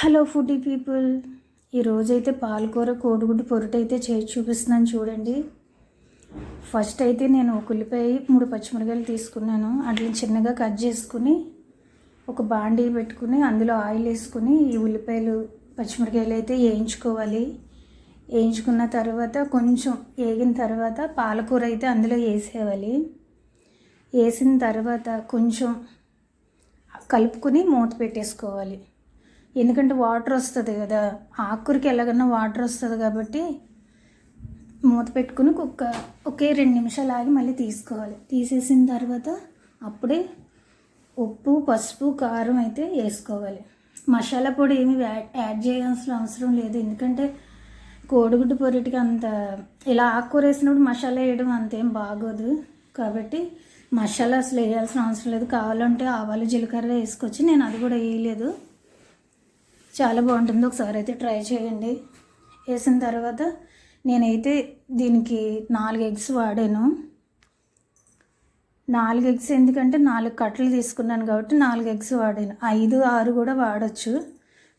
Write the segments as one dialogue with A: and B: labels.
A: Hello foodie people, ఈరోజైతే పాలకూర కోడిగుడ్డు పొరుటు అయితే చేసి చూపిస్తున్నాను చూడండి. ఫస్ట్ అయితే నేను ఒక ఉల్లిపాయ 3 పచ్చిమిరకాయలు తీసుకున్నాను. వాటిని చిన్నగా కట్ చేసుకుని ఒక బాండీ పెట్టుకుని అందులో ఆయిల్ వేసుకుని ఈ ఉల్లిపాయలు పచ్చిమిరకాయలు అయితే వేయించుకోవాలి. వేయించుకున్న తర్వాత కొంచెం వేగిన తర్వాత పాలకూర అయితే అందులో వేసేయాలి. వేసిన తర్వాత కొంచెం కలుపుకుని మూత పెట్టేసుకోవాలి. ఎందుకంటే వాటర్ వస్తుంది కదా, ఆకుకూరకి ఎలాగన్నా వాటర్ వస్తుంది కాబట్టి మూత పెట్టుకుని ఒకే 2 నిమిషాలు ఆగి మళ్ళీ తీసుకోవాలి. తీసేసిన తర్వాత అప్పుడే ఉప్పు, పసుపు, కారం అయితే వేసుకోవాలి. మసాలా పొడి ఏమి యాడ్ చేయాల్సిన అవసరం లేదు. ఎందుకంటే కోడిగుడ్డు పొరిటికి అంత ఇలా ఆకుకూర వేసినప్పుడు మసాలా వేయడం అంతేం బాగోదు కాబట్టి మసాలా అసలు వేయాల్సిన అవసరం లేదు. కావాలంటే ఆవాలు, జీలకర్ర వేసుకోవచ్చు. నేను అది కూడా వేయలేదు. చాలా బాగుంటుంది, ఒకసారి అయితే ట్రై చేయండి. వేసిన తర్వాత నేనైతే దీనికి 4 ఎగ్స్ వాడాను. 4 ఎగ్స్ ఎందుకంటే 4 కట్టలు తీసుకున్నాను కాబట్టి 4 ఎగ్స్ వాడాను. 5, 6 కూడా వాడచ్చు,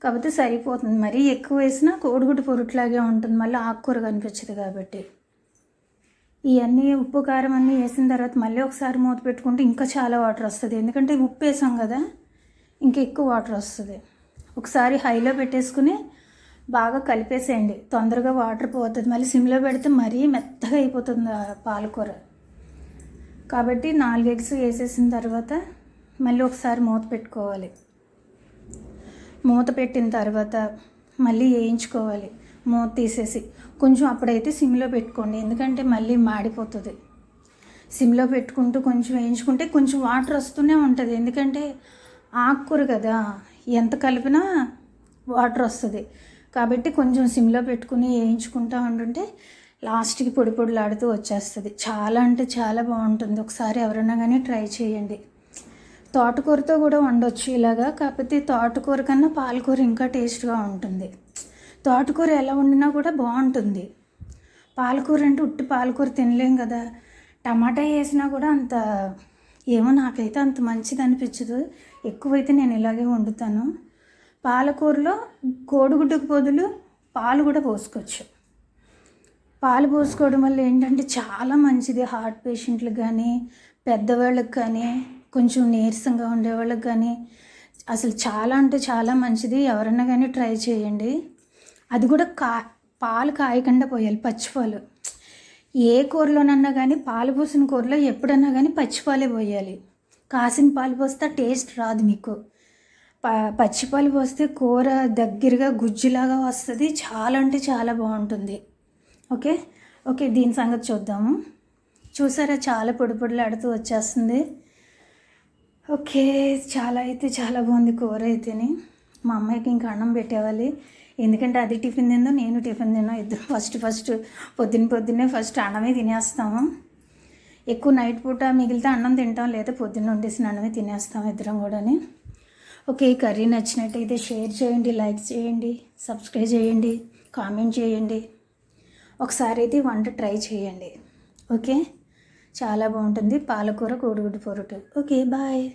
A: కాకపోతే సరిపోతుంది. మరీ ఎక్కువ వేసినా కోడిగుడ్డు పొరుట్లాగే ఉంటుంది, మళ్ళీ ఆకుకూర కనిపించదు కాబట్టి. ఇవన్నీ ఉప్పు, కారం అన్నీ వేసిన తర్వాత మళ్ళీ ఒకసారి మూత పెట్టుకుంటే ఇంకా చాలా వాటర్ వస్తుంది. ఎందుకంటే ఉప్పు వేసాం కదా, ఇంకా ఎక్కువ వాటర్ వస్తుంది. ఒకసారి హైలో పెట్టేసుకుని బాగా కలిపేసేయండి, తొందరగా వాటర్ పోతుంది. మళ్ళీ సిమ్లో పెడితే మరీ మెత్తగా అయిపోతుంది పాలకూర కాబట్టి 4 ఎగ్స్ వేసేసిన తర్వాత మళ్ళీ ఒకసారి మూత పెట్టుకోవాలి. మూత పెట్టిన తర్వాత మళ్ళీ వేయించుకోవాలి. మూత తీసేసి కొంచెం అప్పుడైతే సిమ్లో పెట్టుకోండి, ఎందుకంటే మళ్ళీ మాడిపోతుంది. సిమ్లో పెట్టుకుంటూ కొంచెం వేయించుకుంటే కొంచెం వాటర్ వస్తూనే ఉంటుంది. ఎందుకంటే ఆకుకూర కదా, ఎంత కలిపినా వాటర్ వస్తుంది కాబట్టి కొంచెం సిమ్లో పెట్టుకుని వేయించుకుంటూ ఉంటుంటే లాస్ట్కి పొడి పొడిలాడుతూ వచ్చేస్తుంది. చాలా అంటే చాలా బాగుంటుంది. ఒకసారి ఎవరైనా కానీ ట్రై చేయండి. తోటకూరతో కూడా వండొచ్చు ఇలాగా, కాకపోతే తోటకూర కన్నా పాలకూర ఇంకా టేస్ట్గా ఉంటుంది. తోటకూర ఎలా వండినా కూడా బాగుంటుంది. పాలకూర అంటే ఉట్టి పాలకూర తినలేం కదా, టమాటా వేసినా కూడా అంత ఏమో నాకైతే అంత మంచిది అనిపించదు. ఎక్కువైతే నేను ఇలాగే వండుతాను. పాలకూరలో కోడిగుడ్డుకు బదులు పాలు కూడా పోసుకోవచ్చు. పాలు పోసుకోవడం వల్ల ఏంటంటే చాలా మంచిది. హార్ట్ పేషెంట్లకు కానీ, పెద్దవాళ్ళకి కానీ, కొంచెం నీరసంగా ఉండేవాళ్ళకి కానీ అసలు చాలా అంటే చాలా మంచిది. ఎవరన్నా కానీ ట్రై చేయండి. అది కూడా పాలు కాయకుండా పోయాలి, పచ్చిపాలు. ఏ కూరలోనన్నా కానీ పాలు పోసిన కూరలో ఎప్పుడన్నా కానీ పచ్చిపాలే పోయాలి. కాసిన పాలు పోస్తే టేస్ట్ రాదు మీకు. పచ్చిపాలు పోస్తే కూర దగ్గరగా గుజ్జులాగా వస్తుంది. చాలా అంటే చాలా బాగుంటుంది. ఓకే దీని సంగతి చూద్దాము. చూసారా, చాలా పొడి పొడిలాడుతూ వచ్చేస్తుంది. ఓకే, చాలా అయితే చాలా బాగుంది కూర అయితేనే. మా అమ్మాయికి ఇంకా అన్నం పెట్టేవాలి, ఎందుకంటే అది టిఫిన్ తిందో నేను టిఫిన్ తిన్నా. ఇద్దరు ఫస్ట్ పొద్దున్నే ఫస్ట్ అన్నమే తినేస్తాము. ఎక్కువ నైట్ పూట మిగిలితే అన్నం తింటాం, లేదా పొద్దున్న వండేసిన అన్నమే తినేస్తాం ఇద్దరం కూడాని. ఓకే, ఈ కర్రీ నచ్చినట్టయితే షేర్ చేయండి, లైక్ చేయండి, సబ్స్క్రైబ్ చేయండి, కామెంట్ చేయండి. ఒకసారి అయితే వంట ట్రై చేయండి. ఓకే, చాలా బాగుంటుంది పాలకూర కోడిగుడ్డు పొరుటు. Okay, bye.